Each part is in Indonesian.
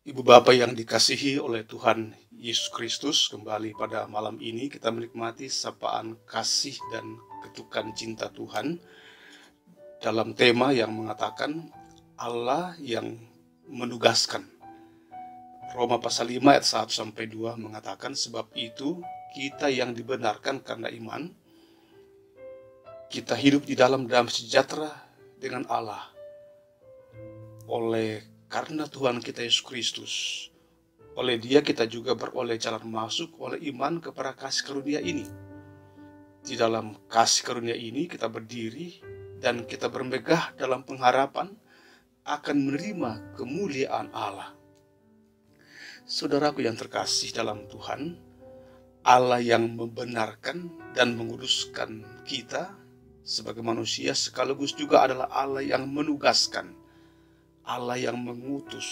Ibu Bapak yang dikasihi oleh Tuhan Yesus Kristus, kembali pada malam ini kita menikmati sapaan kasih dan ketukan cinta Tuhan dalam tema yang mengatakan Allah yang menugaskan. Roma pasal 5 ayat 1-2 mengatakan, sebab itu kita yang dibenarkan karena iman, kita hidup di dalam damai sejahtera dengan Allah karena Tuhan kita Yesus Kristus. Oleh Dia kita juga beroleh jalan masuk oleh iman kepada kasih karunia ini. Di dalam kasih karunia ini kita berdiri dan kita bermegah dalam pengharapan akan menerima kemuliaan Allah. Saudaraku yang terkasih dalam Tuhan, Allah yang membenarkan dan menguduskan kita sebagai manusia sekaligus juga adalah Allah yang menugaskan, Allah yang mengutus.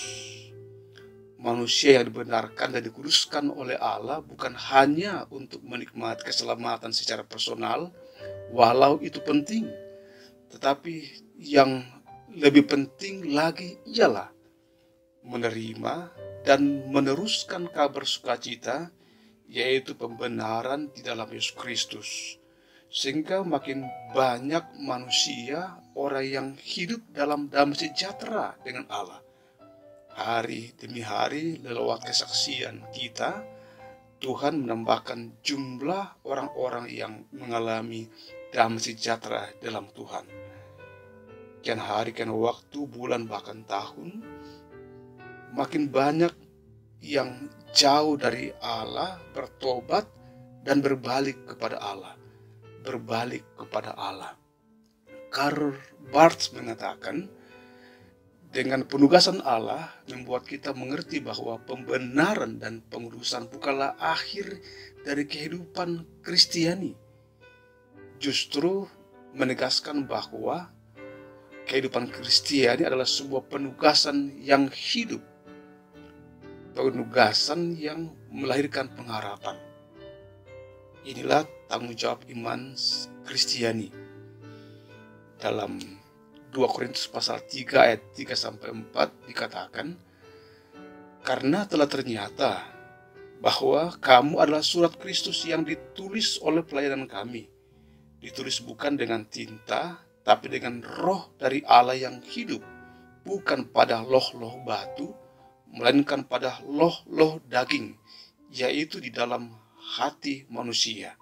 Manusia yang dibenarkan dan dikuduskan oleh Allah bukan hanya untuk menikmati keselamatan secara personal, walau itu penting, tetapi yang lebih penting lagi ialah menerima dan meneruskan kabar sukacita, yaitu pembenaran di dalam Yesus Kristus. Sehingga makin banyak manusia, orang yang hidup dalam damai sejahtera dengan Allah. Hari demi hari lewat kesaksian kita, Tuhan menambahkan jumlah orang-orang yang mengalami damai sejahtera dalam Tuhan. Kian hari, kian waktu, bulan, bahkan tahun, makin banyak yang jauh dari Allah bertobat dan berbalik kepada Allah. Karl Barth mengatakan, dengan penugasan Allah membuat kita mengerti bahwa pembenaran dan pengudusan bukanlah akhir dari kehidupan Kristiani. Justru menegaskan bahwa kehidupan Kristiani adalah sebuah penugasan yang hidup, penugasan yang melahirkan pengharapan. Inilah tanggung jawab iman Kristiani. Dalam 2 Korintus pasal 3 ayat 3-4 dikatakan, karena telah ternyata bahwa kamu adalah surat Kristus yang ditulis oleh pelayanan kami, ditulis bukan dengan tinta, tapi dengan roh dari Allah yang hidup, bukan pada loh-loh batu, melainkan pada loh-loh daging, yaitu di dalam hati manusia.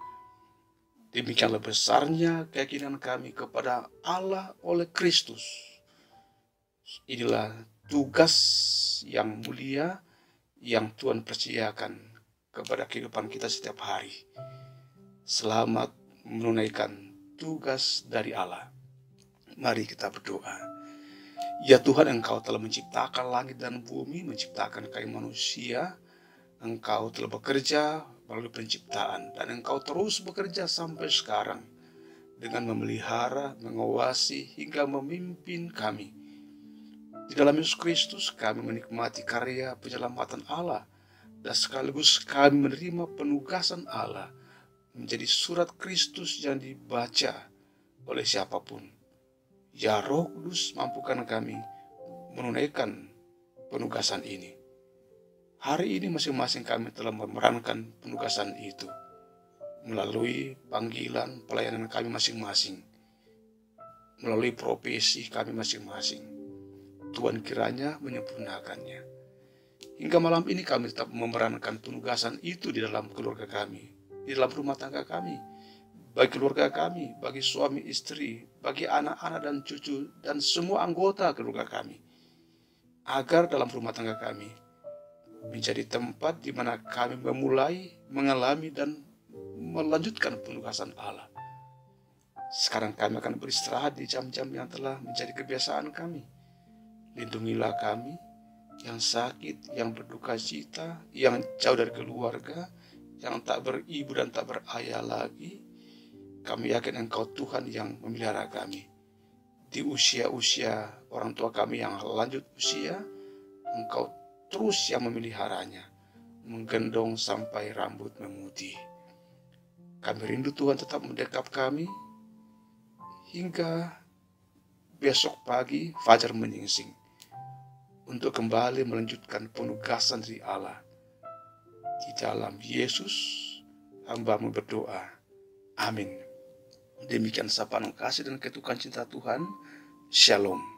Demikianlah besarnya keyakinan kami kepada Allah oleh Kristus. Inilah tugas yang mulia yang Tuhan percayakan kepada kehidupan kita setiap hari. Selamat menunaikan tugas dari Allah. Mari kita berdoa. Ya Tuhan, Engkau telah menciptakan langit dan bumi, menciptakan kaum manusia. Engkau telah bekerja melalui penciptaan, dan Engkau terus bekerja sampai sekarang dengan memelihara, mengawasi, hingga memimpin kami. Di dalam Yesus Kristus kami menikmati karya penyelamatan Allah, dan sekaligus kami menerima penugasan Allah menjadi surat Kristus yang dibaca oleh siapapun. Ya Roh Kudus, mampukan kami menunaikan penugasan ini. Hari ini masing-masing kami telah memerankan penugasan itu melalui panggilan pelayanan kami masing-masing, melalui profesi kami masing-masing. Tuhan kiranya menyempurnakannya. Hingga malam ini kami tetap memerankan penugasan itu di dalam keluarga kami, di dalam rumah tangga kami, bagi keluarga kami, bagi suami istri, bagi anak-anak dan cucu, dan semua anggota keluarga kami. Agar dalam rumah tangga kami menjadi tempat di mana kami memulai, mengalami, dan melanjutkan penugasan Allah. Sekarang kami akan beristirahat di jam-jam yang telah menjadi kebiasaan kami. Lindungilah kami yang sakit, yang berduka cita, yang jauh dari keluarga, yang tak beribu dan tak berayah lagi. Kami yakin Engkau Tuhan yang memelihara kami. Di usia-usia orang tua kami yang lanjut usia, Engkau terus yang memeliharanya, menggendong sampai rambut memutih. Kami rindu Tuhan tetap mendekap kami hingga besok pagi fajar menyingsing. untuk kembali melanjutkan penugasan dari Allah. Di dalam Yesus, hamba-Mu berdoa. Amin. Demikian sapaan kasih dan ketukan cinta Tuhan. Shalom.